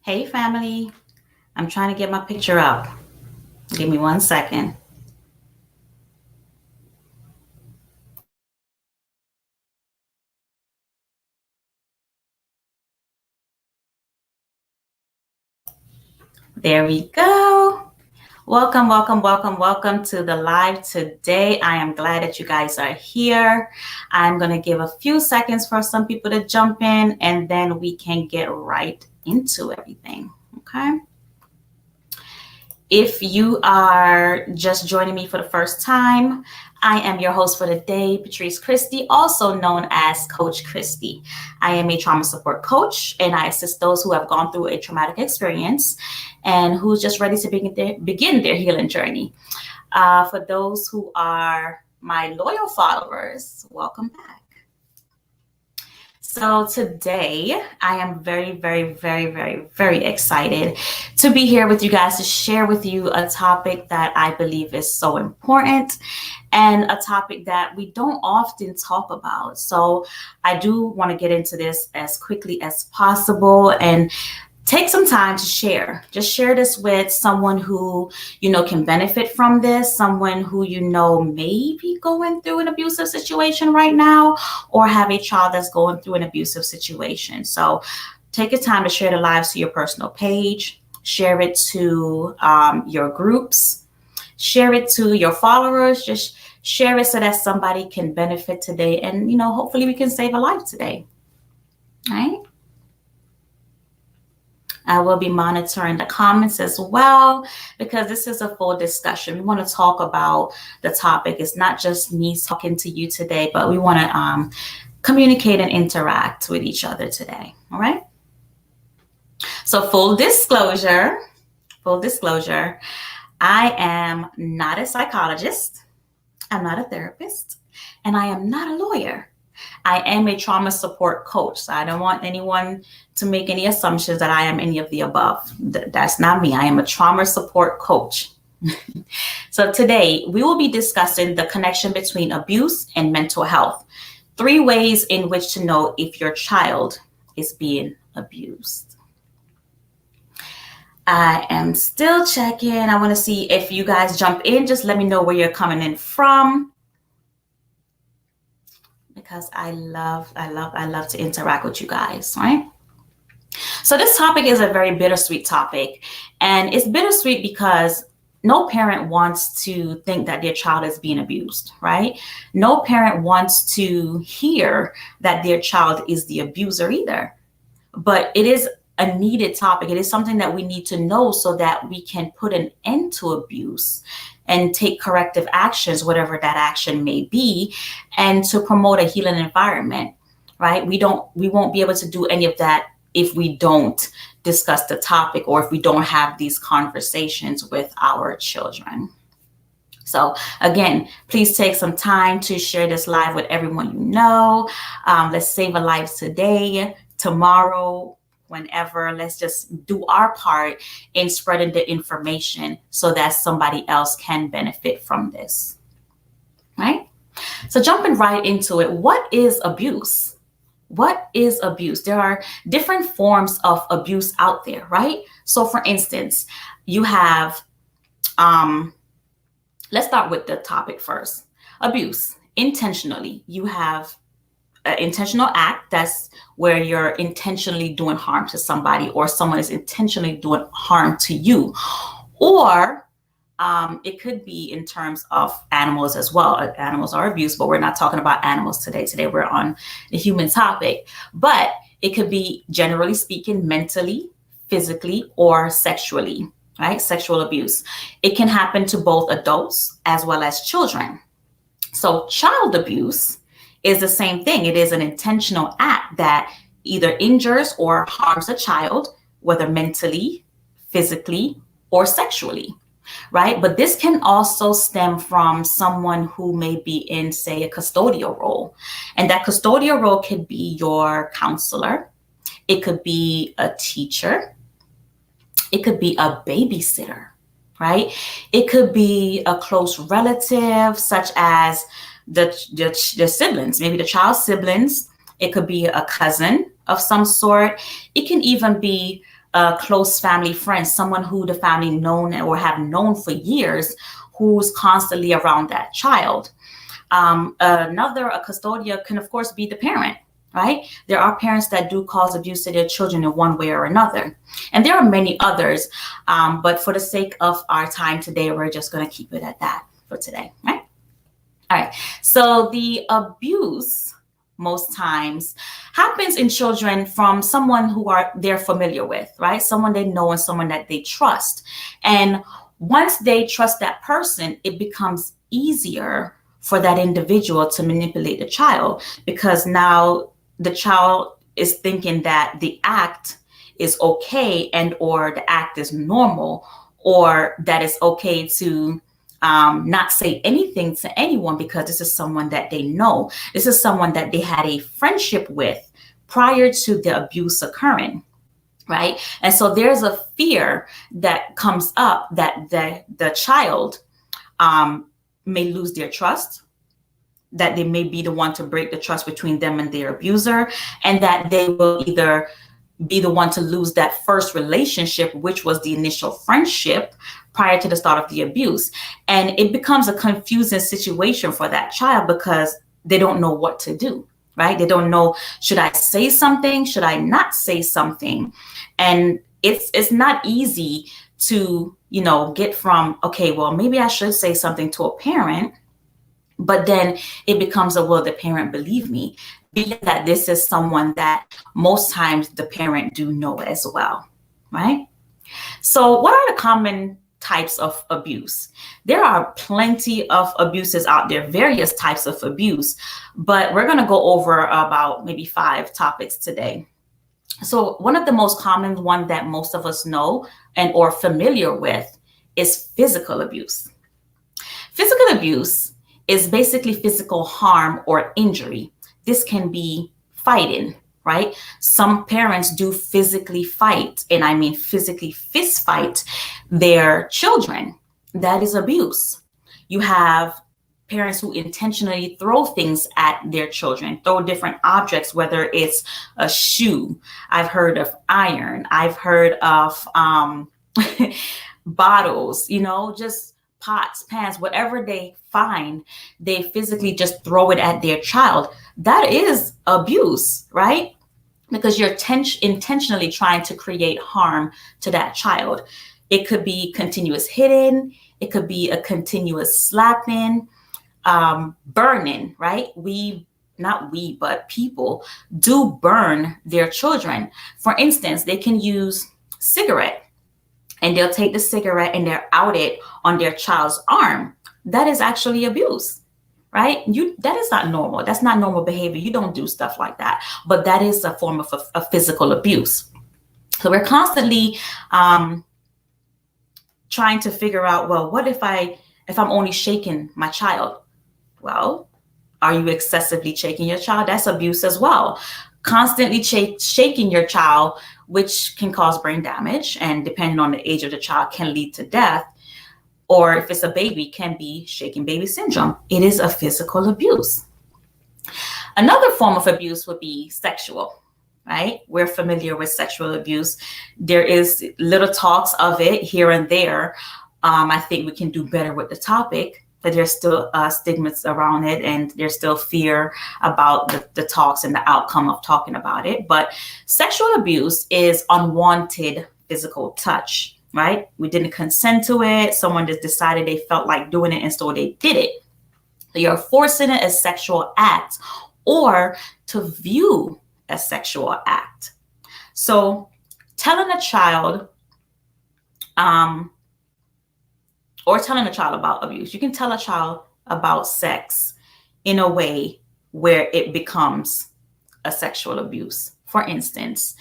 Hey family, I'm trying to get my picture up. Give me 1 second. There we go. Welcome to the live today. I am glad that you guys are here. I'm going to give a few seconds for some people to jump in and then we can get right into everything. Okay. If you are just joining me for the first time, I am your host for the day, Patrice Christie, also known as Coach Christie. I am a trauma support coach and I assist those who have gone through a traumatic experience and who's just ready to begin their healing journey. For those who are my loyal followers, welcome back. So today I am very excited to be here with you guys to share with you a topic that I believe is so important and a topic that we don't often talk about. So I do want to get into this as quickly as possible and take some time to share. Just share this with someone who can benefit from this, someone who may be going through an abusive situation right now or have a child that's going through an abusive situation. So take your time to share the lives to your personal page, share it to your groups, share it to your followers, just share it so that somebody can benefit today and hopefully we can save a life today. All right. I will be monitoring the comments as well because this is a full discussion. We want to talk about the topic. It's not just me talking to you today, but we want to communicate and interact with each other today. All right. So full disclosure, I am not a psychologist. I'm not a therapist, and I am not a lawyer. I am a trauma support coach. So I don't want anyone to make any assumptions that I am any of the above. That's not me. I am a trauma support coach. So today we will be discussing the connection between abuse and mental health. 3 ways in which to know if your child is being abused. I am still checking. I want to see if you guys jump in. Just let me know where you're coming in from, because I love to interact with you guys, right? So this topic is a very bittersweet topic, and it's bittersweet because no parent wants to think that their child is being abused, right? No parent wants to hear that their child is the abuser either. But it is a needed topic. It is something that we need to know so that we can put an end to abuse and take corrective actions, whatever that action may be, and to promote a healing environment, right? We won't be able to do any of that if we don't discuss the topic or if we don't have these conversations with our children. So again, please take some time to share this live with everyone you know. Let's save a life today, tomorrow, whenever. Let's just do our part in spreading the information so that somebody else can benefit from this, right? So jumping right into it, what is abuse? What is abuse? There are different forms of abuse out there, right? So for instance, you have, let's start with the topic first. Abuse, intentionally. You have an intentional act, that's where you're intentionally doing harm to somebody or someone is intentionally doing harm to you. Or it could be in terms of animals as well. Animals are abused, but we're not talking about animals today. Today we're on the human topic. But it could be, generally speaking, mentally, physically, or sexually, right? Sexual abuse. It can happen to both adults as well as children. So child abuse is the same thing. It is an intentional act that either injures or harms a child, whether mentally, physically, or sexually, right? But this can also stem from someone who may be in, say, a custodial role. And that custodial role could be your counselor. It could be a teacher. It could be a babysitter, right? It could be a close relative, such as the siblings, maybe the child's siblings. It could be a cousin of some sort. It can even be a close family friend, someone who the family known or have known for years, who's constantly around that child. A custodian can, of course, be the parent, right? There are parents that do cause abuse to their children in one way or another. And there are many others. But for the sake of our time today, we're just going to keep it at that for today, right? All right. So the abuse most times happens in children from someone who they're familiar with, right? Someone they know and someone that they trust. And once they trust that person, it becomes easier for that individual to manipulate the child, because now the child is thinking that the act is okay and or the act is normal, or that it's okay to not say anything to anyone because this is someone that they know. This is someone that they had a friendship with prior to the abuse occurring, right? And so there's a fear that comes up that the child may lose their trust, that they may be the one to break the trust between them and their abuser, and that they will either be the one to lose that first relationship, which was the initial friendship prior to the start of the abuse. And it becomes a confusing situation for that child because they don't know what to do, right? They don't know, should I say something? Should I not say something? And it's not easy to, get from, okay, well, maybe I should say something to a parent, but then it becomes will the parent believe me? Being that this is someone that most times the parent do know as well, right? So what are the common types of abuse? There are plenty of abuses out there, various types of abuse, but we're going to go over about maybe 5 topics today. So one of the most common one that most of us know and or familiar with is physical abuse. Physical abuse is basically physical harm or injury. This can be fighting, right? Some parents do physically fight, and I mean physically fist fight their children. That is abuse. You have parents who intentionally throw things at their children, throw different objects, whether it's a shoe. I've heard of iron. I've heard of bottles, just pots, pans, whatever they find, they physically just throw it at their child. That is abuse, right? Because you're intentionally trying to create harm to that child. It could be continuous hitting. It could be a continuous slapping, burning, right? But people do burn their children. For instance, they can use cigarette, and they'll take the cigarette and they'll out it on their child's arm. That is actually abuse, right? That is not normal. That's not normal behavior. You don't do stuff like that. But that is a form of a physical abuse. So we're constantly trying to figure out, well, what if I'm only shaking my child? Well, are you excessively shaking your child? That's abuse as well. Constantly shaking your child, which can cause brain damage, and depending on the age of the child can lead to death. Or if it's a baby, can be shaken baby syndrome. It is a physical abuse. Another form of abuse would be sexual, right? We're familiar with sexual abuse. There is little talks of it here and there. I think we can do better with the topic, but there's still stigmas around it, and there's still fear about the talks and the outcome of talking about it. But sexual abuse is unwanted physical touch, right? We didn't consent to it. Someone just decided they felt like doing it, and so they did it. So you're forcing it as sexual act or to view a sexual act. So telling a child, or telling a child about abuse. You can tell a child about sex in a way where it becomes a sexual abuse. For instance,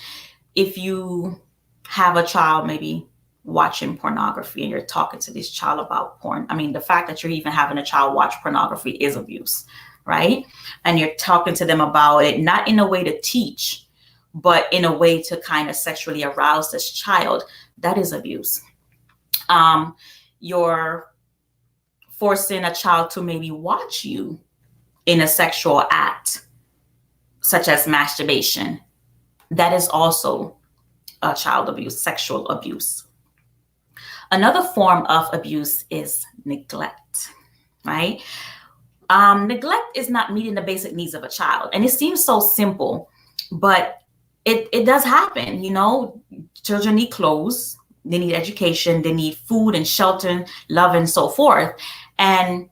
if you have a child maybe watching pornography and you're talking to this child about porn, the fact that you're even having a child watch pornography is abuse, right? And you're talking to them about it, not in a way to teach, but in a way to kind of sexually arouse this child. That is abuse. You're forcing a child to maybe watch you in a sexual act, such as masturbation. That is also child abuse, sexual abuse. Another form of abuse is neglect, right? Neglect is not meeting the basic needs of a child. And it seems so simple, but it does happen. Children need clothes, they need education, they need food and shelter, love, and so forth. And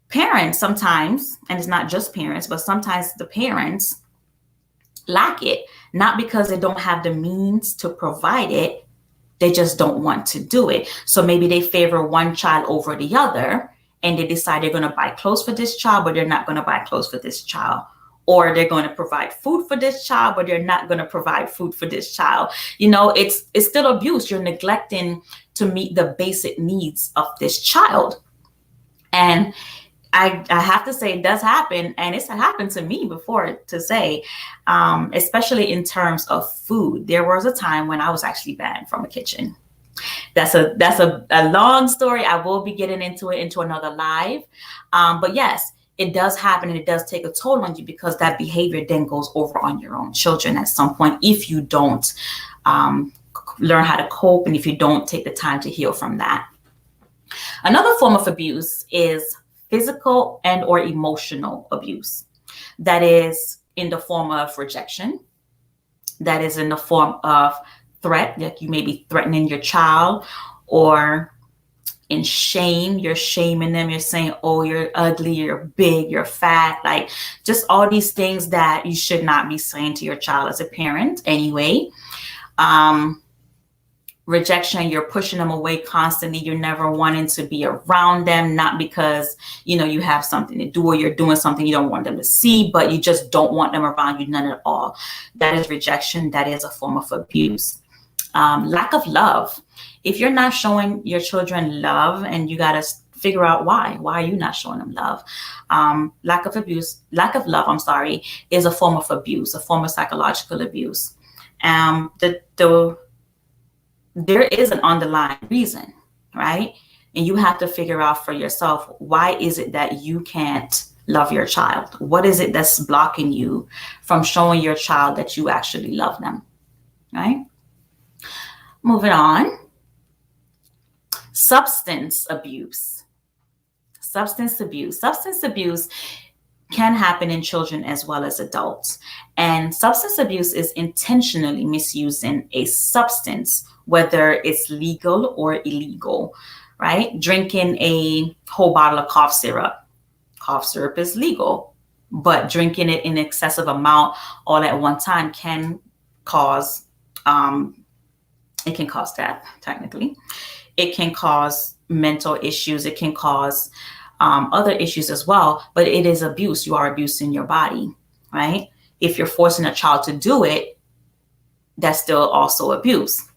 parents sometimes, and it's not just parents, but sometimes the parents lack it, not because they don't have the means to provide it, they just don't want to do it. So maybe they favor one child over the other, and they decide they're going to buy clothes for this child, but they're not going to buy clothes for this child. Or they're going to provide food for this child, but they're not going to provide food for this child. It's still abuse. You're neglecting to meet the basic needs of this child. And I have to say it does happen, and it's happened to me before, to say, especially in terms of food. There was a time when I was actually banned from a kitchen. That's a long story. I will be getting into it into another live. But yes, it does happen, and it does take a toll on you, because that behavior then goes over on your own children at some point if you don't learn how to cope, and if you don't take the time to heal from that. Another form of abuse is physical and or emotional abuse. That is in the form of rejection. That is in the form of threat, like you may be threatening your child, or in shame, you're shaming them. You're saying, oh, you're ugly, you're big, you're fat, like just all these things that you should not be saying to your child as a parent anyway. Rejection, you're pushing them away constantly. You're never wanting to be around them, not because, you have something to do or you're doing something you don't want them to see, but you just don't want them around you, none at all. That is rejection. That is a form of abuse. Lack of love. If you're not showing your children love, and you got to figure out why are you not showing them love? Lack of love, is a form of abuse, a form of psychological abuse. There is an underlying reason, right? And you have to figure out for yourself, why is it that you can't love your child? What is it that's blocking you from showing your child that you actually love them, right? Moving on. Substance abuse. Substance abuse can happen in children as well as adults. And substance abuse is intentionally misusing a substance, whether it's legal or illegal, right? Drinking a whole bottle of cough syrup. Cough syrup is legal, but drinking it in excessive amount all at one time can cause, it can cause death, technically. It can cause mental issues. It can cause other issues as well, but it is abuse. You are abusing your body, right? If you're forcing a child to do it, that's still also abuse.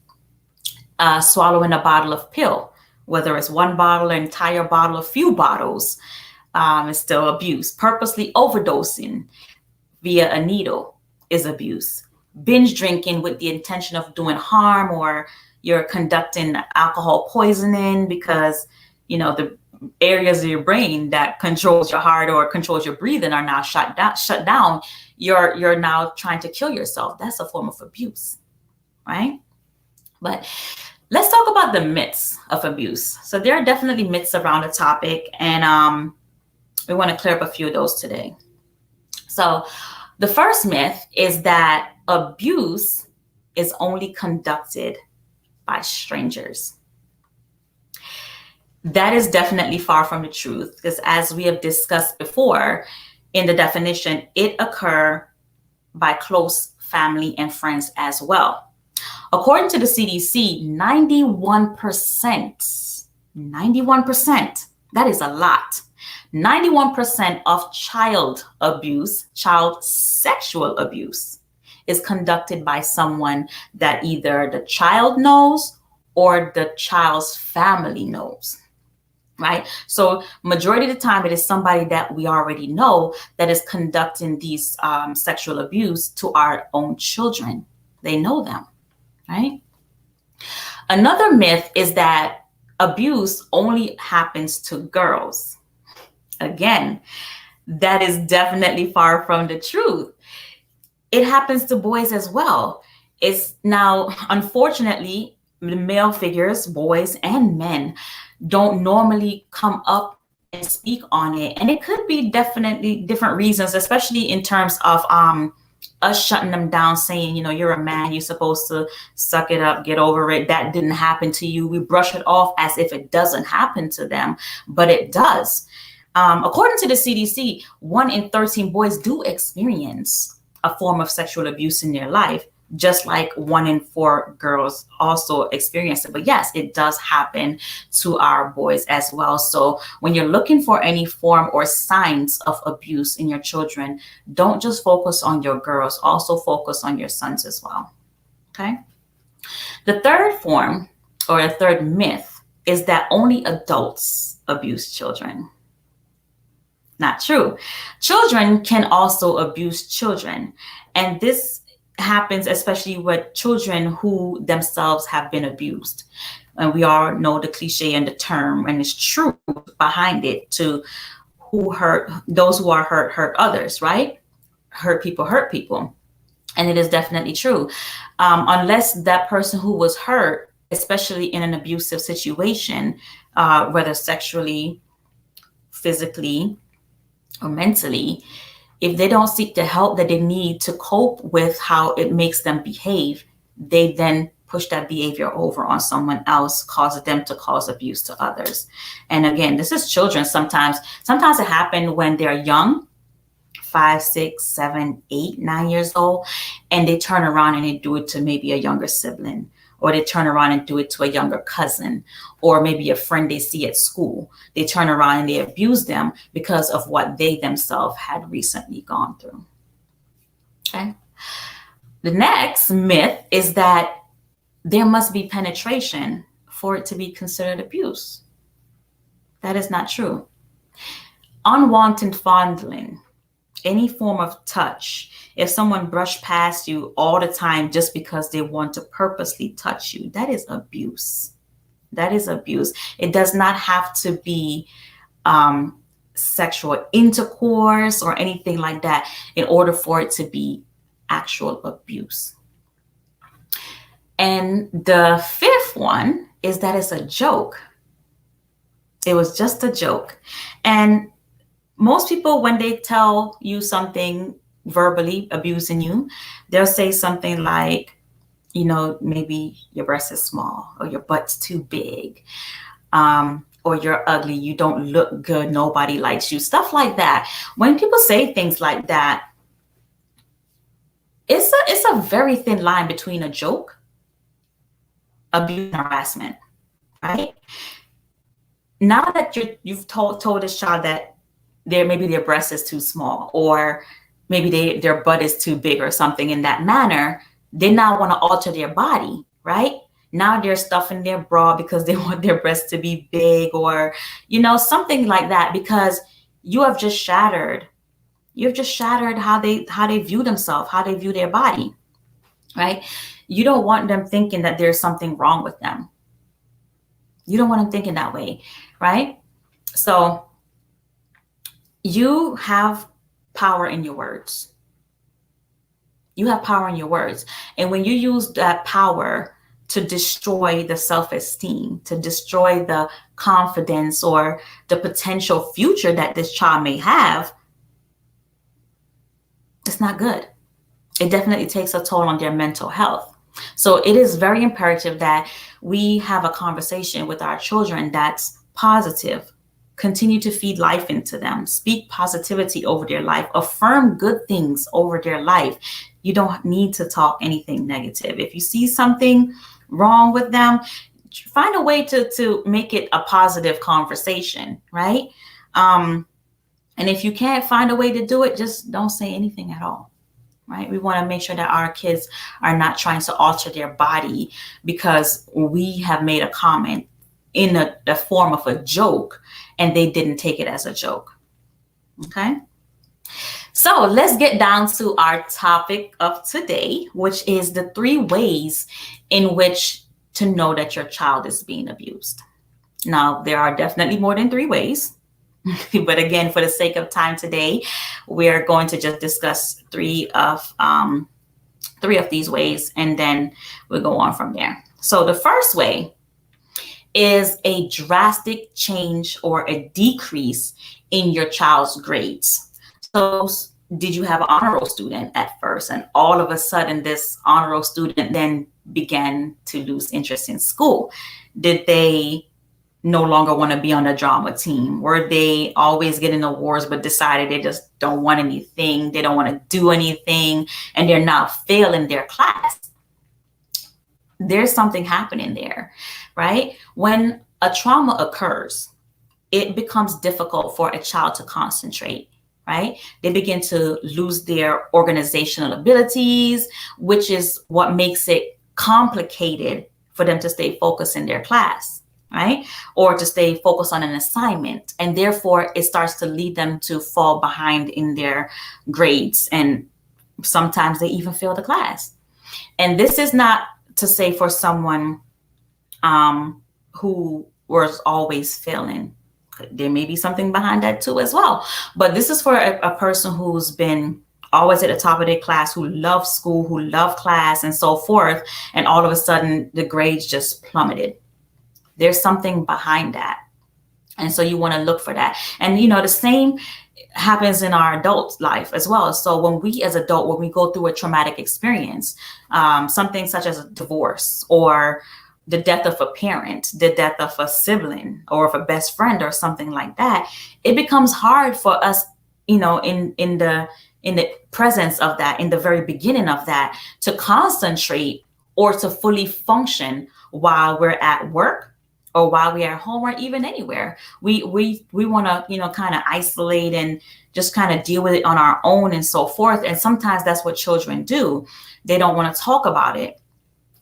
Swallowing a bottle of pill, whether it's one bottle, an entire bottle, a few bottles, is still abuse. Purposely overdosing via a needle is abuse. Binge drinking with the intention of doing harm, or you're conducting alcohol poisoning because, the areas of your brain that controls your heart or controls your breathing are now shut down. You're now trying to kill yourself. That's a form of abuse, right? But let's talk about the myths of abuse. So there are definitely myths around the topic, and we want to clear up a few of those today. So the first myth is that abuse is only conducted by strangers. That is definitely far from the truth, because as we have discussed before in the definition, it occurs by close family and friends as well. According to the CDC, 91%, that is a lot. 91% of child sexual abuse, is conducted by someone that either the child knows or the child's family knows, right? So majority of the time, it is somebody that we already know that is conducting these sexual abuse to our own children. They know them, right? Another myth is that abuse only happens to girls. Again, that is definitely far from the truth. It happens to boys as well. It's now, unfortunately, the male figures, boys and men, don't normally come up and speak on it. And it could be definitely different reasons, especially in terms of us shutting them down, saying, you know, you're a man, you're supposed to suck it up, get over it. That didn't happen to you. We brush it off as if it doesn't happen to them, but it does. According to the CDC, 1 in 13 boys do experience a form of sexual abuse in their life, just like 1 in 4 girls also experience it. But yes, it does happen to our boys as well. So when you're looking for any form or signs of abuse in your children, don't just focus on your girls, also focus on your sons as well. Okay. The third form, or the third myth, is that only adults abuse children. Not true. Children can also abuse children. And this happens especially with children who themselves have been abused. And we all know the cliche and the term, and it's true behind it, to who hurt, those who are hurt others, right? Hurt people. And it is definitely true. Unless that person who was hurt, especially in an abusive situation, whether sexually, physically, or mentally, if they don't seek the help that they need to cope with how it makes them behave, they then push that behavior over on someone else, causes them to cause abuse to others. And again, this is children. Sometimes it happens when they're young, 5, 6, 7, 8, 9 years old, and they turn around and they do it to maybe a younger sibling, or they turn around and do it to a younger cousin, or maybe a friend they see at school. They turn around and they abuse them because of what they themselves had recently gone through. Okay. The next myth is that there must be penetration for it to be considered abuse. That is not true. Unwanted fondling, any form of touch, if someone brushed past you all the time just because they want to purposely touch you, that is abuse. That is abuse. It does not have to be sexual intercourse or anything like that in order for it to be actual abuse. And the fifth one is that it's a joke. It was just a joke. And most people, when they tell you something verbally abusing you, they'll say something like, you know, maybe your breast is small, or your butt's too big, or you're ugly, you don't look good, nobody likes you, stuff like that. When people say things like that, it's a very thin line between a joke, abuse, and harassment, right? Now that you've told this child that maybe their breast is too small, or maybe their butt is too big, or something in that manner, they now want to alter their body, right? Now they're stuffing their bra because they want their breasts to be big, or, you know, something like that, because you have just shattered. You've just shattered how they view themselves, how they view their body, right? You don't want them thinking that there's something wrong with them. You don't want them thinking that way, right? So you have power in your words. You have power in your words. And when you use that power to destroy the self-esteem, to destroy the confidence or the potential future that this child may have, it's not good. It definitely takes a toll on their mental health. So it is very imperative that we have a conversation with our children that's positive. Continue to feed life into them. Speak positivity over their life. Affirm good things over their life. You don't need to talk anything negative. If you see something wrong with them, find a way to make it a positive conversation, right? And if you can't find a way to do it, just don't say anything at all, right? We want to make sure that our kids are not trying to alter their body because we have made a comment in the form of a joke and they didn't take it as a joke. Okay. So let's get down to our topic of today, which is the 3 ways in which to know that your child is being abused. Now, there are definitely more than 3 ways. But again, for the sake of time today, we're going to just discuss 3 of 3 of these ways, and then we'll go on from there. So the first way is a drastic change or a decrease in your child's grades. So did you have an honor roll student at first, and all of a sudden this honor roll student then began to lose interest in school? Did they no longer want to be on the drama team? Were they always getting awards but decided they just don't want anything, they don't want to do anything, and they're now failing their class? There's something happening there, right? When a trauma occurs, it becomes difficult for a child to concentrate, right? They begin to lose their organizational abilities, which is what makes it complicated for them to stay focused in their class, right? Or to stay focused on an assignment. And therefore, it starts to lead them to fall behind in their grades. And sometimes they even fail the class. And this is not to say for someone who was always failing. There may be something behind that too as well. But this is for a person who's been always at the top of their class, who loves school, who love class and so forth. And all of a sudden the grades just plummeted. There's something behind that. And so you want to look for that. And, you know, the same happens in our adult life as well. So when we as adult, when we go through a traumatic experience, something such as a divorce or the death of a parent, the death of a sibling or of a best friend or something like that, it becomes hard for us, you know, in the presence of that, in the very beginning of that, to concentrate or to fully function while we're at work or while we're at home or even anywhere. We want to, you know, kind of isolate and just kind of deal with it on our own and so forth. And sometimes that's what children do. They don't want to talk about it.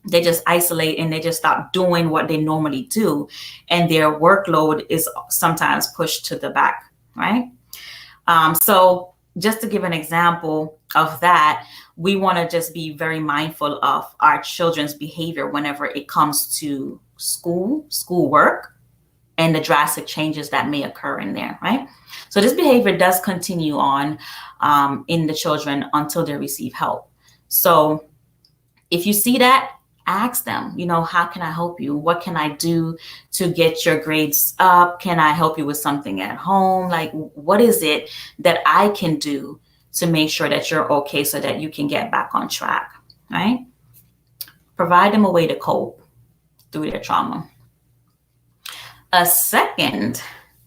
They just isolate and they just stop doing what they normally do. And their workload is sometimes pushed to the back, right? So just to give an example of that, we want to just be very mindful of our children's behavior whenever it comes to schoolwork, and the drastic changes that may occur in there, right? So this behavior does continue on in the children until they receive help. So if you see that, ask them, you know, how can I help you? What can I do to get your grades up? Can I help you with something at home? Like, what is it that I can do to make sure that you're okay so that you can get back on track, right? Provide them a way to cope through their trauma. A second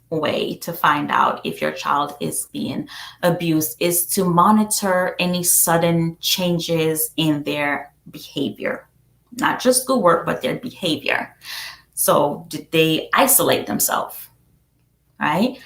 way to find out if your child is being abused is to monitor any sudden changes in their behavior, not just schoolwork, but their behavior. So did they isolate themselves, right?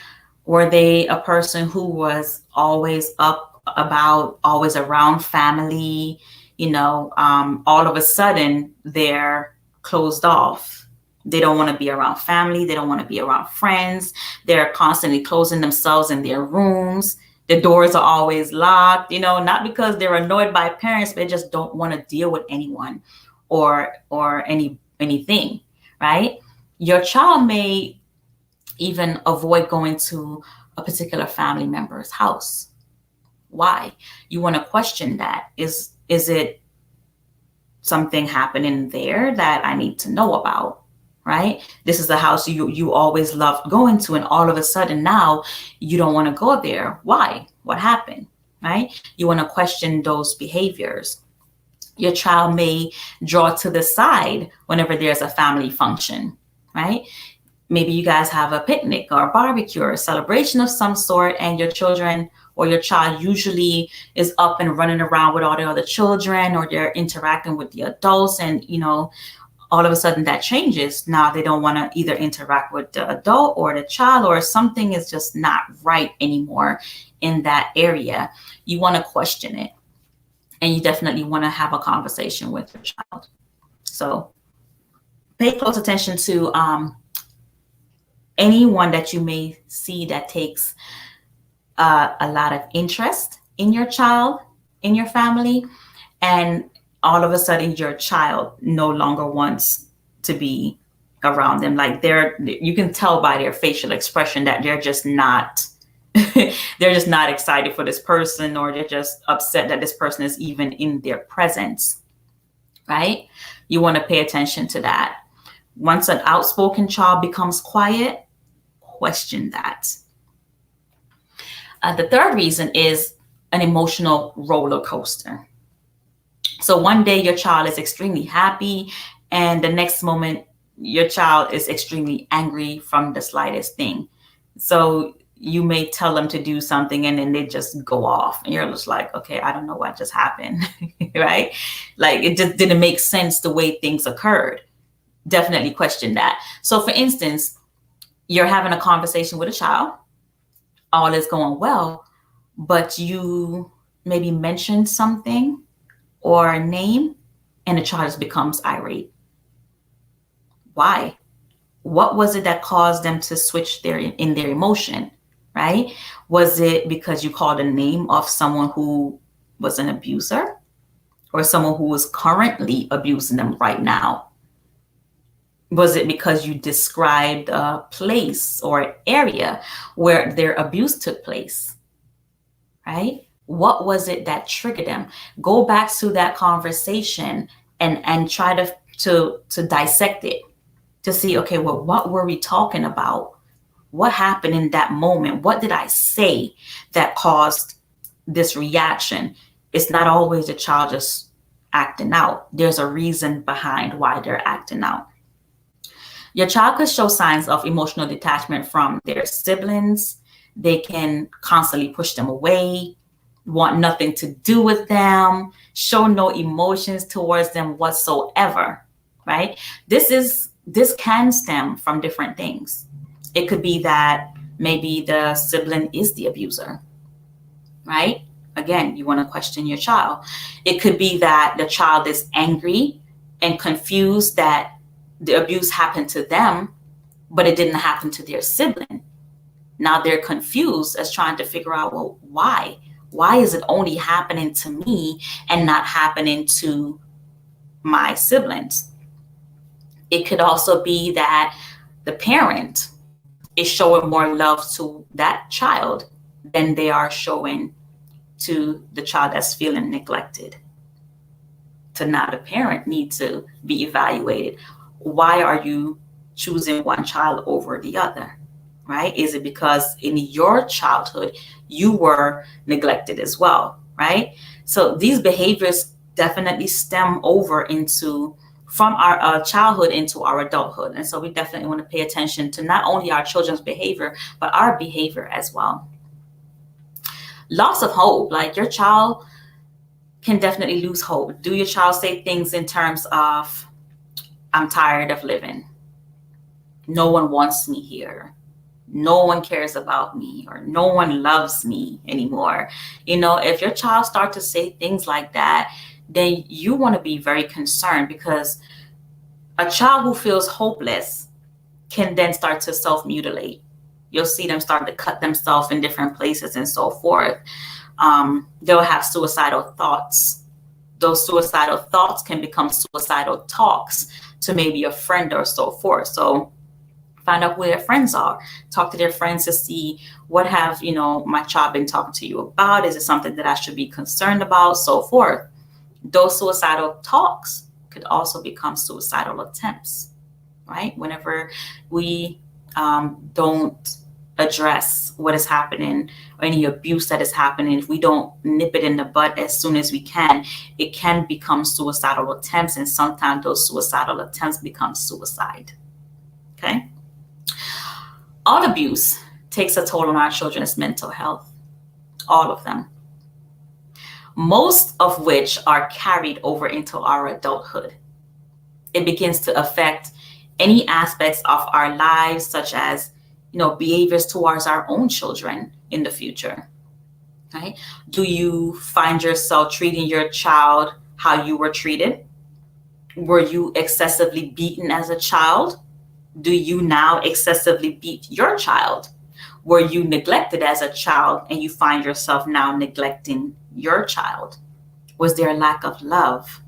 Were they a person who was always up about, always around family? You know, all of a sudden they're closed off. They don't want to be around family. They don't want to be around friends. They're constantly closing themselves in their rooms. The doors are always locked, you know, not because they're annoyed by parents, but they just don't want to deal with anyone or anything, right? Your child may even avoid going to a particular family member's house. Why? You want to question that. Is it something happening there that I need to know about, right? This is the house you always loved going to, and all of a sudden now you don't want to go there. Why? What happened, right? You want to question those behaviors. Your child may draw to the side whenever there's a family function, right? Maybe you guys have a picnic or a barbecue or a celebration of some sort, and your children or your child usually is up and running around with all the other children, or they're interacting with the adults, and, you know, all of a sudden that changes. Now they don't want to either interact with the adult or the child, or something is just not right anymore in that area. You want to question it, and you definitely want to have a conversation with your child. So pay close attention to anyone that you may see that takes a lot of interest in your child, in your family, and all of a sudden your child no longer wants to be around them. Like you can tell by their facial expression that they're just not They're just not excited for this person, or they're just upset that this person is even in their presence, right? You want to pay attention to that. Once an outspoken child becomes quiet, question that. The third reason is an emotional roller coaster. So one day your child is extremely happy, and the next moment your child is extremely angry from the slightest thing. So you may tell them to do something and then they just go off, and you're just like, okay, I don't know what just happened, right? Like it just didn't make sense the way things occurred. Definitely question that. So for instance, you're having a conversation with a child, all is going well, but you maybe mentioned something or a name and the child becomes irate. Why? What was it that caused them to switch their emotion, right? Was it because you called a name of someone who was an abuser, or someone who was currently abusing them right now? Was it because you described a place or area where their abuse took place, right? What was it that triggered them? Go back to that conversation and try to dissect it, to see, okay, well, what were we talking about? What happened in that moment? What did I say that caused this reaction? It's not always the child just acting out. There's a reason behind why they're acting out. Your child could show signs of emotional detachment from their siblings. They can constantly push them away, want nothing to do with them, show no emotions towards them whatsoever, right? This can stem from different things. It could be that maybe the sibling is the abuser, right? Again, you want to question your child. It could be that the child is angry and confused that the abuse happened to them, but it didn't happen to their sibling. Now they're confused as trying to figure out, well, why? Why is it only happening to me and not happening to my siblings? It could also be that the parent is showing more love to that child than they are showing to the child that's feeling neglected. To now the parent need to be evaluated. Why are you choosing one child over the other, right? Is it because in your childhood you were neglected as well, right? So these behaviors definitely stem over from our childhood into our adulthood. And so we definitely want to pay attention to not only our children's behavior, but our behavior as well. Loss of hope, like your child can definitely lose hope. Do your child say things in terms of, I'm tired of living. No one wants me here. No one cares about me, or no one loves me anymore. If your child starts to say things like that, then you want to be very concerned, because a child who feels hopeless can then start to self-mutilate. You'll see them start to cut themselves in different places and so forth. They'll have suicidal thoughts. Those suicidal thoughts can become suicidal talks to maybe a friend or so forth. So find out who their friends are. Talk to their friends to see, what have my child been talking to you about? Is it something that I should be concerned about? So forth. Those suicidal talks could also become suicidal attempts, right? Whenever we don't address what is happening, or any abuse that is happening, if we don't nip it in the bud as soon as we can, it can become suicidal attempts, and sometimes those suicidal attempts become suicide. Okay? All abuse takes a toll on our children's mental health, all of them, most of which are carried over into our adulthood. It begins to affect any aspects of our lives, such as behaviors towards our own children in the future. Right? Do you find yourself treating your child how you were treated? Were you excessively beaten as a child? Do you now excessively beat your child? Were you neglected as a child and you find yourself now neglecting your child? Was there a lack of love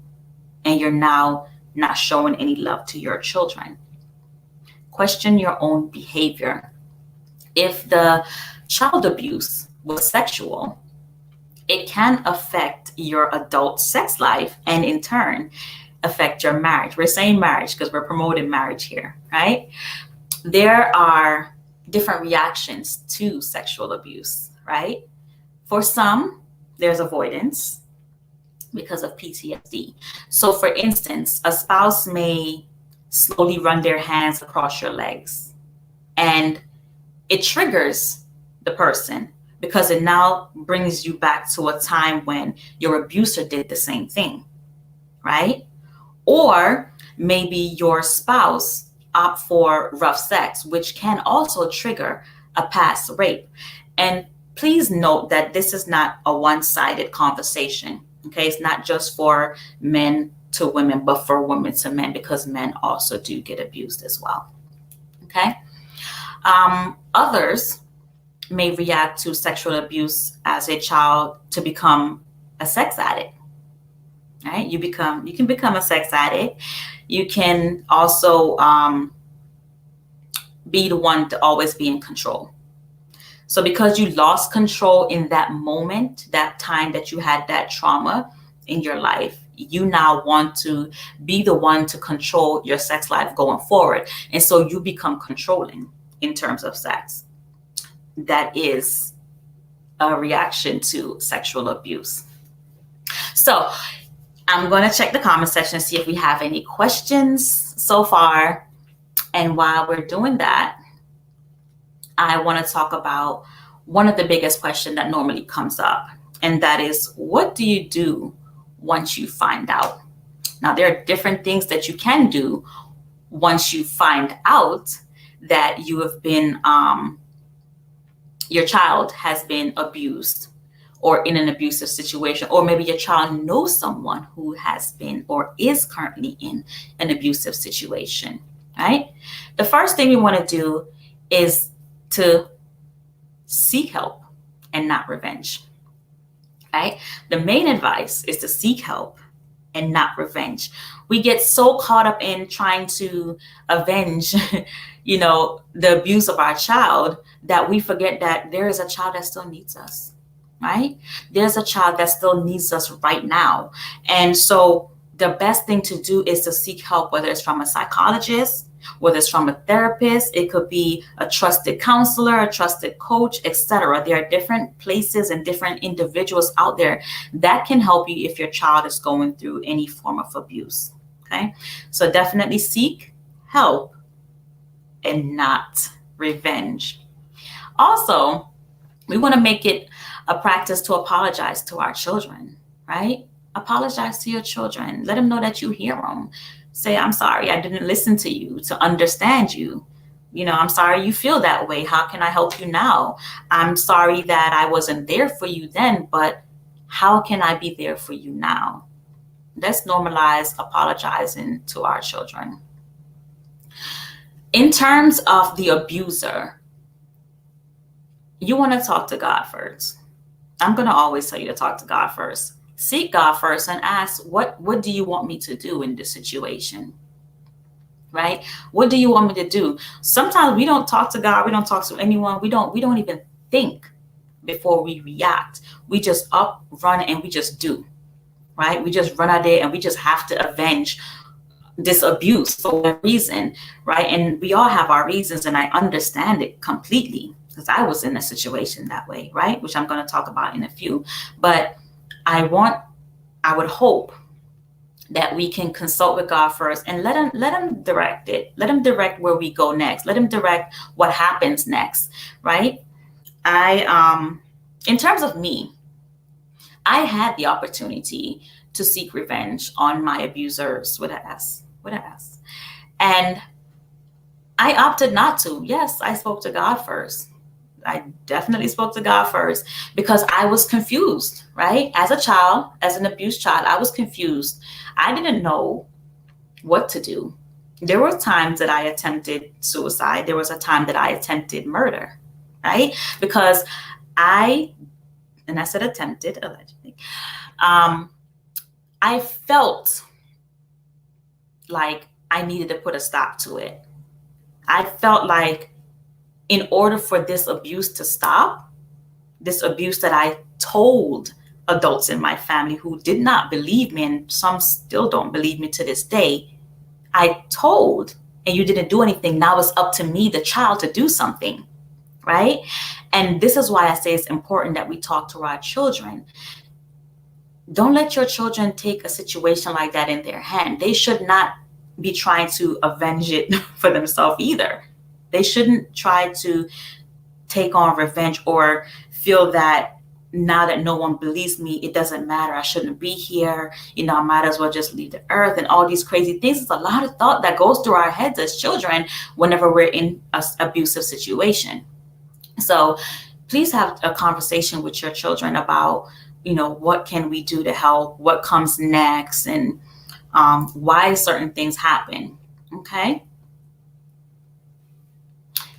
and you're now not showing any love to your children? Question your own behavior. If the child abuse was sexual, it can affect your adult sex life and in turn affect your marriage. We're saying marriage because we're promoting marriage here, right? There are different reactions to sexual abuse, right? For some, there's avoidance because of PTSD. So, for instance, a spouse may slowly run their hands across your legs, and it triggers the person because it now brings you back to a time when your abuser did the same thing, right? Or maybe your spouse opt for rough sex, which can also trigger a past rape. And please note that this is not a one-sided conversation. Okay, it's not just for men to women, but for women to men, because men also do get abused as well. Okay. Others may react to sexual abuse as a child to become a sex addict. Right? You can become a sex addict. You can also be the one to always be in control. So because you lost control in that moment, that time that you had that trauma in your life, you now want to be the one to control your sex life going forward. And so you become controlling in terms of sex. That is a reaction to sexual abuse. So I'm going to check the comment section and see if we have any questions so far. And while we're doing that, I want to talk about one of the biggest questions that normally comes up, and that is, what do you do once you find out? Now, there are different things that you can do once you find out that you have been, your child has been abused or in an abusive situation, or maybe your child knows someone who has been or is currently in an abusive situation, right? The first thing we want to do is to seek help and not revenge, right? The main advice is to seek help and not revenge. We get so caught up in trying to avenge, the abuse of our child that we forget that there is a child that still needs us, right? There's a child that still needs us right now. And so the best thing to do is to seek help, whether it's from a psychologist, whether it's from a therapist, it could be a trusted counselor, a trusted coach, etc. There are different places and different individuals out there that can help you if your child is going through any form of abuse. Okay, so definitely seek help and not revenge. Also, we want to make it a practice to apologize to our children, right? Apologize to your children. Let them know that you hear them. Say, I'm sorry, I didn't listen to you to understand you. I'm sorry you feel that way. How can I help you now? I'm sorry that I wasn't there for you then, but how can I be there for you now? Let's normalize apologizing to our children. In terms of the abuser, you want to talk to God first. I'm going to always tell you to talk to God first. Seek God first and ask, what do you want me to do in this situation? Right? What do you want me to do? Sometimes we don't talk to God. We don't talk to anyone. We don't even think before we react. We just run and we just do, right? We just run out there and we just have to avenge this abuse for a reason, right? And we all have our reasons, and I understand it completely because I was in a situation that way, right? Which I'm going to talk about in a few. But I would hope that we can consult with God first and let him direct it. Let him direct where we go next. Let him direct what happens next, right? In terms of me, I had the opportunity to seek revenge on my abusers with an S. And I opted not to. Yes, I spoke to God first. I definitely spoke to God first because I was confused, right? As a child, as an abused child, I was confused. I didn't know what to do. There were times that I attempted suicide. There was a time that I attempted murder, right? Because I said attempted, allegedly, I felt like I needed to put a stop to it. I felt like in order for this abuse to stop, this abuse that I told adults in my family who did not believe me, and some still don't believe me to this day, I told, and you didn't do anything. Now it's up to me, the child, to do something, right? And this is why I say it's important that we talk to our children. Don't let your children take a situation like that in their hand. They should not be trying to avenge it for themselves either. They shouldn't try to take on revenge or feel that now that no one believes me, it doesn't matter. I shouldn't be here. I might as well just leave the earth and all these crazy things. It's a lot of thought that goes through our heads as children whenever we're in an abusive situation. So please have a conversation with your children about, what can we do to help, what comes next, and why certain things happen. Okay.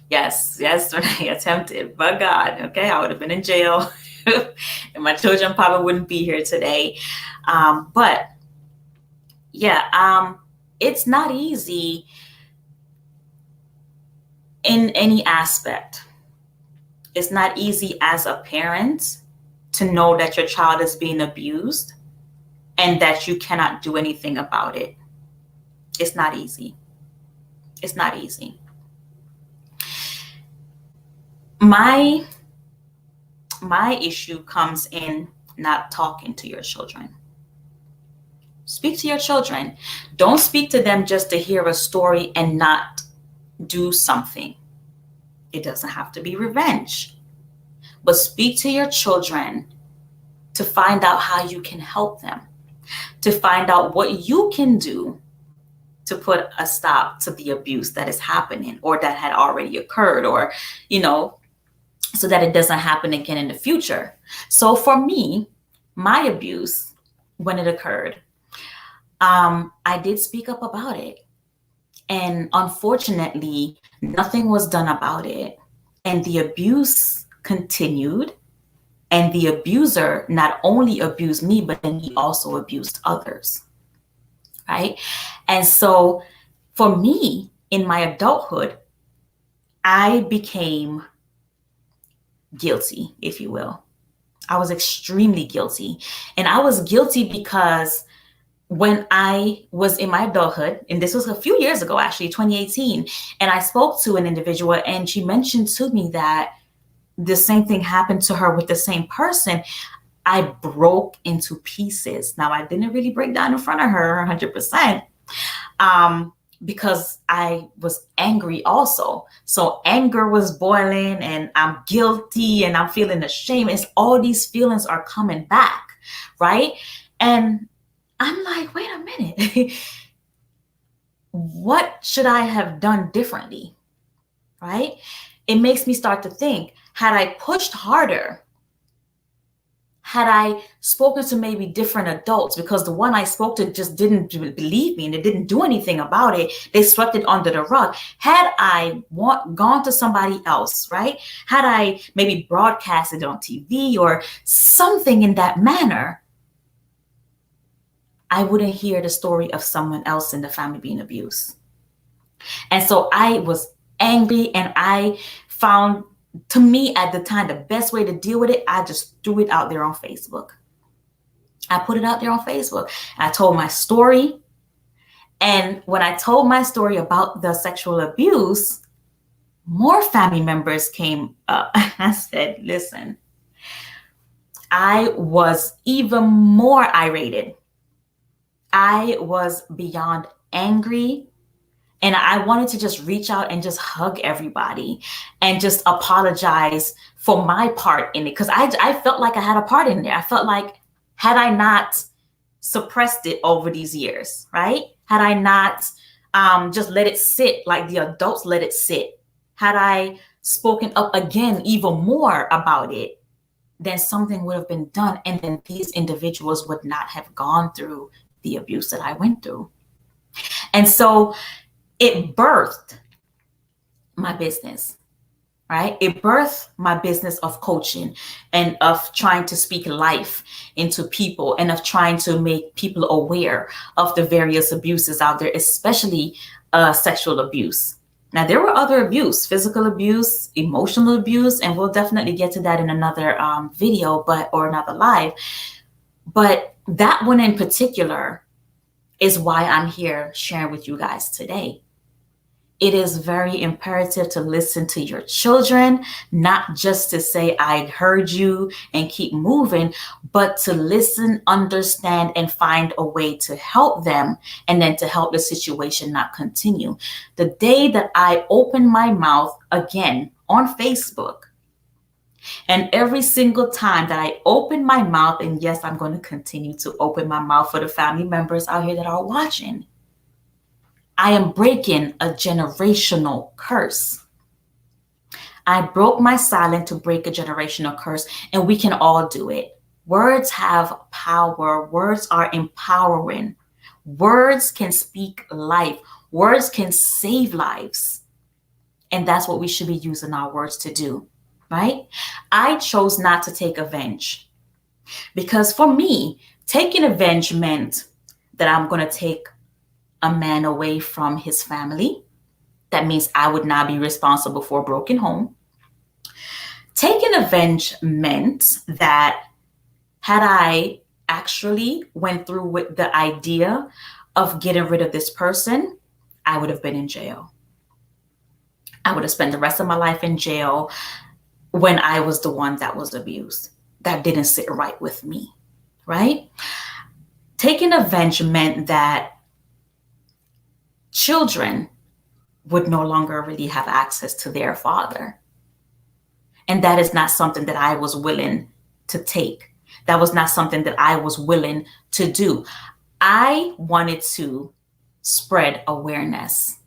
Yes, Renee, attempted, but God, okay, I would have been in jail and my children probably wouldn't be here today. But yeah, it's not easy in any aspect. It's not easy as a parent to know that your child is being abused and that you cannot do anything about it. It's not easy. It's not easy. My issue comes in not talking to your children. Speak to your children. Don't speak to them just to hear a story and not do something. It doesn't have to be revenge. But speak to your children to find out how you can help them, to find out what you can do to put a stop to the abuse that is happening or that had already occurred, or, so that it doesn't happen again in the future. So for me, my abuse, when it occurred, I did speak up about it. And unfortunately, nothing was done about it. And the abuse continued. And the abuser not only abused me, but then he also abused others. Right? And so for me, in my adulthood, I became guilty, if you will. I was extremely guilty. And I was guilty because when I was in my adulthood, and this was a few years ago, actually, 2018, and I spoke to an individual and she mentioned to me that the same thing happened to her with the same person. I broke into pieces. Now, I didn't really break down in front of her 100%. Because I was angry also. So anger was boiling and I'm guilty and I'm feeling ashamed. It's all these feelings are coming back, right? And I'm like, wait a minute. What should I have done differently, right? It makes me start to think, had I pushed harder, had I spoken to maybe different adults, because the one I spoke to just didn't believe me and they didn't do anything about it. They swept it under the rug. Had I gone to somebody else, right? Had I maybe broadcasted it on TV or something in that manner, I wouldn't hear the story of someone else in the family being abused. And so I was angry, and I found, to me at the time, the best way to deal with it, I just threw it out there on Facebook. I put it out there on Facebook. I told my story. And when I told my story about the sexual abuse, more family members came up. I said, listen, I was even more irate. I was beyond angry. And I wanted to just reach out and just hug everybody and just apologize for my part in it. Because I felt like I had a part in there. I felt like, had I not suppressed it over these years, right? Had I not just let it sit like the adults let it sit, had I spoken up again even more about it, then something would have been done. And then these individuals would not have gone through the abuse that I went through. And so it birthed my business, right? It birthed my business of coaching and of trying to speak life into people and of trying to make people aware of the various abuses out there, especially sexual abuse. Now, there were other abuse, physical abuse, emotional abuse, and we'll definitely get to that in another video, or another live. But that one in particular is why I'm here sharing with you guys today. It is very imperative to listen to your children, not just to say, I heard you and keep moving, but to listen, understand, and find a way to help them, and then to help the situation not continue. The day that I open my mouth again on Facebook, and every single time that I open my mouth, and yes, I'm going to continue to open my mouth for the family members out here that are watching, I am breaking a generational curse. I broke my silence to break a generational curse, and we can all do it. Words have power. Words are empowering. Words can speak life. Words can save lives. And that's what we should be using our words to do, right? I chose not to take revenge, because for me, taking revenge meant that I'm going to take a man away from his family. That means I would not be responsible for a broken home. Taking revenge meant that had I actually went through with the idea of getting rid of this person, I would have been in jail. I would have spent the rest of my life in jail when I was the one that was abused. That didn't sit right with me, right? Taking revenge meant that children would no longer really have access to their father. And that is not something that I was willing to take. That was not something that I was willing to do. I wanted to spread awareness.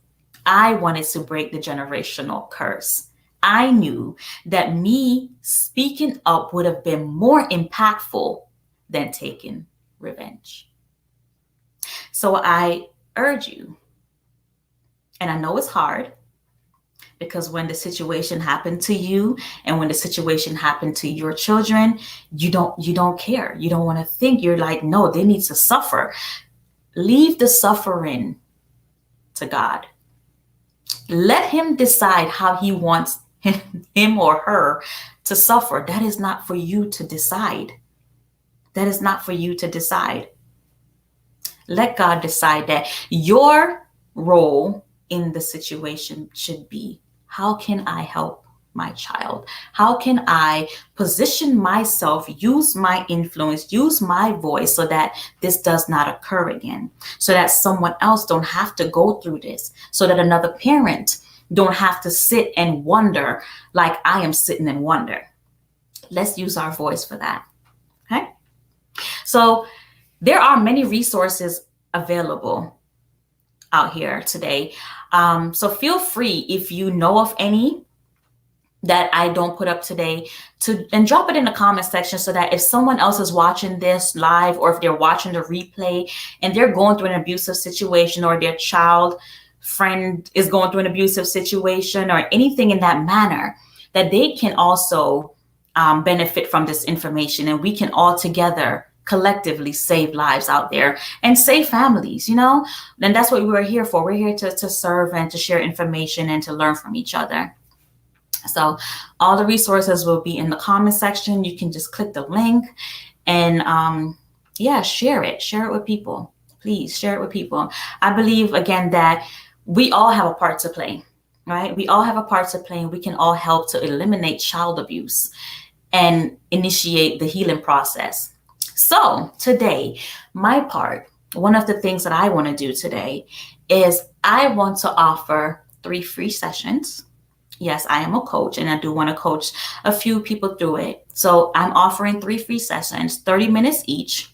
I wanted to break the generational curse. I knew that me speaking up would have been more impactful than taking revenge. So I urge you, and I know it's hard, because when the situation happened to you and when the situation happened to your children, you don't care. You don't want to think. You're like, no, they need to suffer. Leave the suffering to God. Let him decide how he wants him or her to suffer. That is not for you to decide. That is not for you to decide. Let God decide that. Your role in the situation should be, how can I help my child? How can I position myself, use my influence, use my voice so that this does not occur again, so that someone else don't have to go through this, so that another parent don't have to sit and wonder like I am sitting and wonder. Let's use our voice for that. Okay. So there are many resources available out here today. So feel free, if you know of any that I don't put up today, and drop it in the comment section, so that if someone else is watching this live, or if they're watching the replay and they're going through an abusive situation, or their child friend is going through an abusive situation, or anything in that manner, that they can also benefit from this information, and we can all together collectively save lives out there and save families, and that's what we're here for. We're here to serve and to share information and to learn from each other. So all the resources will be in the comment section. You can just click the link and share it with people. Please share it with people. I believe, again, that we all have a part to play, right? We all have a part to play, and we can all help to eliminate child abuse and initiate the healing process. So today, my part, one of the things that I want to do today is I want to offer 3 free sessions. Yes, I am a coach, and I do want to coach a few people through it. So I'm offering 3 free sessions, 30 minutes each,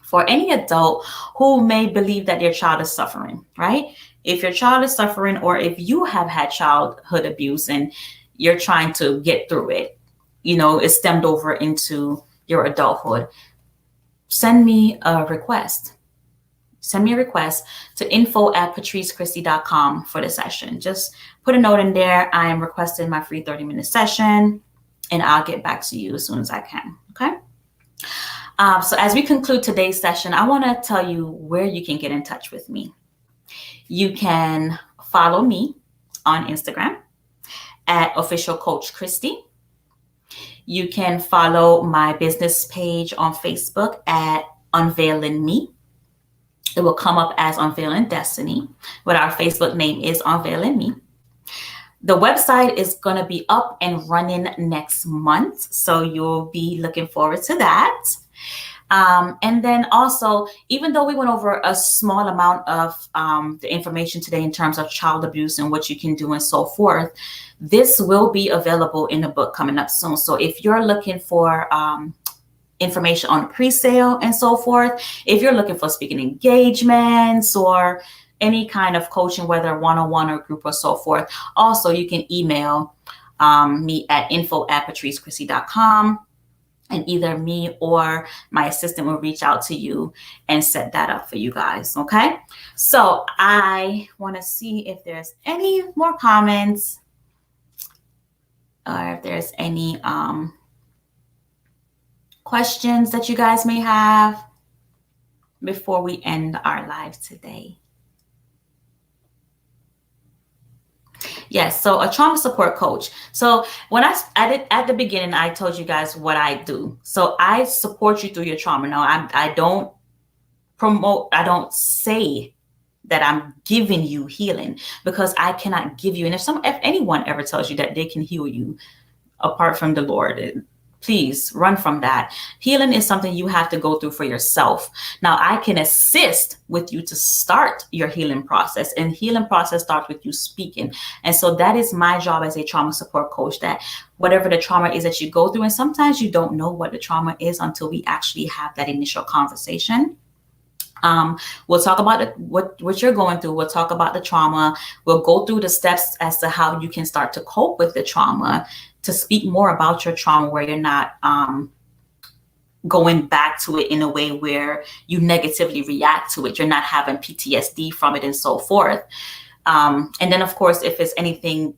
for any adult who may believe that their child is suffering, right? If your child is suffering, or if you have had childhood abuse and you're trying to get through it, it stemmed over into your adulthood, send me a request. Send me a request to info@patricechristie.com for the session. Just put a note in there. I am requesting my free 30-minute session, and I'll get back to you as soon as I can. Okay. So as we conclude today's session, I want to tell you where you can get in touch with me. You can follow me on Instagram at Official Coach Christy. You can follow my business page on Facebook at Unveiling Me. It will come up as Unveiling Destiny, but our Facebook name is Unveiling Me. The website is going to be up and running next month, so you'll be looking forward to that. And then also, even though we went over a small amount of the information today in terms of child abuse and what you can do and so forth, this will be available in the book coming up soon. So if you're looking for information on pre-sale and so forth, if you're looking for speaking engagements or any kind of coaching, whether one-on-one or group or so forth, also you can email me at info@patricechristy.com. And either me or my assistant will reach out to you and set that up for you guys. Okay. So I want to see if there's any more comments or if there's any questions that you guys may have before we end our live today. Yes, so a trauma support coach. So when at the beginning, I told you guys what I do. So I support you through your trauma. Now, I don't promote, I don't say that I'm giving you healing, because I cannot give you. And if anyone ever tells you that they can heal you apart from the Lord, please run from that. Healing is something you have to go through for yourself. Now, I can assist with you to start your healing process, and healing process starts with you speaking. And so that is my job as a trauma support coach, that whatever the trauma is that you go through, and sometimes you don't know what the trauma is until we actually have that initial conversation. We'll talk about what you're going through. We'll talk about the trauma. We'll go through the steps as to how you can start to cope with the trauma, to speak more about your trauma, where you're not going back to it in a way where you negatively react to it. You're not having PTSD from it and so forth. And then, of course, if it's anything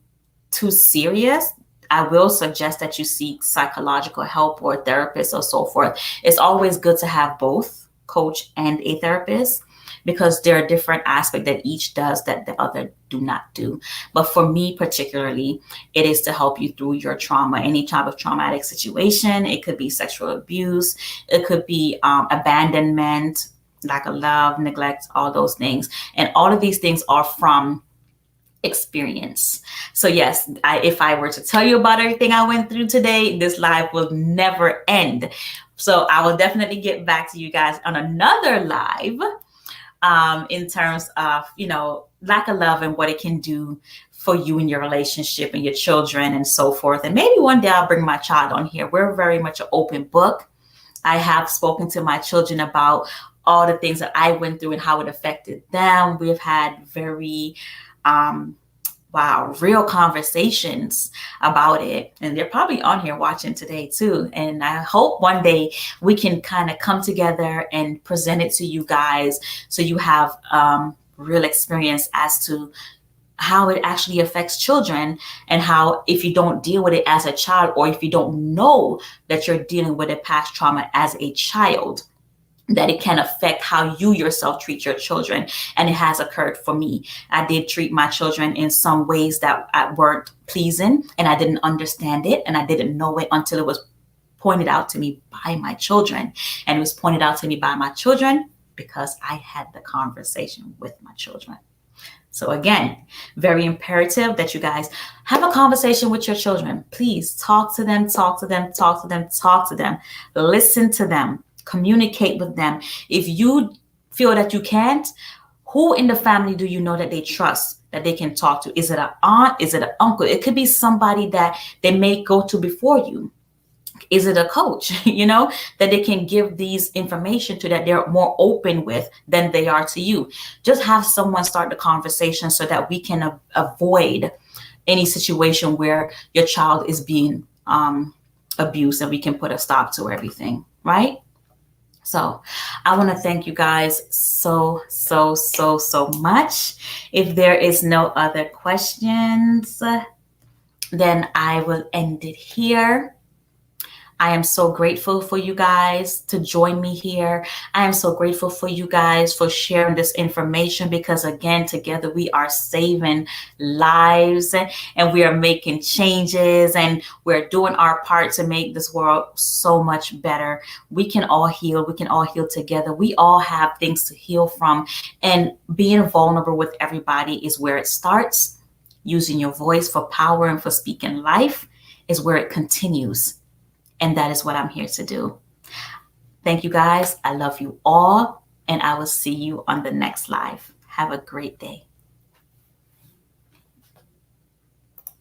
too serious, I will suggest that you seek psychological help or a therapist or so forth. It's always good to have both coach and a therapist, because there are different aspects that each does that the other do not do. But for me particularly, it is to help you through your trauma, any type of traumatic situation. It could be sexual abuse. It could be abandonment, lack of love, neglect, all those things. And all of these things are from experience. So yes, if I were to tell you about everything I went through today, this live will never end. So I will definitely get back to you guys on another live in terms of, lack of love and what it can do for you and your relationship and your children and so forth. And maybe one day I'll bring my child on here. We're very much an open book. I have spoken to my children about all the things that I went through and how it affected them. We've had very real conversations about it. And they're probably on here watching today too. And I hope one day we can kind of come together and present it to you guys, so you have real experience as to how it actually affects children, and how, if you don't deal with it as a child, or if you don't know that you're dealing with a past trauma as a child, that it can affect how you yourself treat your children. And it has occurred for me. I did treat my children in some ways that weren't pleasing, and I didn't understand it, and I didn't know it until it was pointed out to me by my children. And it was pointed out to me by my children because I had the conversation with my children. So again, very imperative that you guys have a conversation with your children. Please talk to them, talk to them, talk to them, talk to them. Listen to them. Communicate with them. If you feel that you can't, who in the family do you know that they trust, that they can talk to? Is it an aunt? Is it an uncle? It could be somebody that they may go to before you. Is it a coach, that they can give these information to, that they're more open with than they are to you? Just have someone start the conversation so that we can avoid any situation where your child is being abused, and we can put a stop to everything, right? So I want to thank you guys so much. If there is no other questions, then I will end it here. I am so grateful for you guys to join me here. I am so grateful for you guys for sharing this information because, again, together we are saving lives and we are making changes and we're doing our part to make this world so much better. We can all heal. We can all heal together. We all have things to heal from. And being vulnerable with everybody is where it starts. Using your voice for power and for speaking life is where it continues. And that is what I'm here to do. Thank you guys. I love you all. And I will see you on the next live. Have a great day.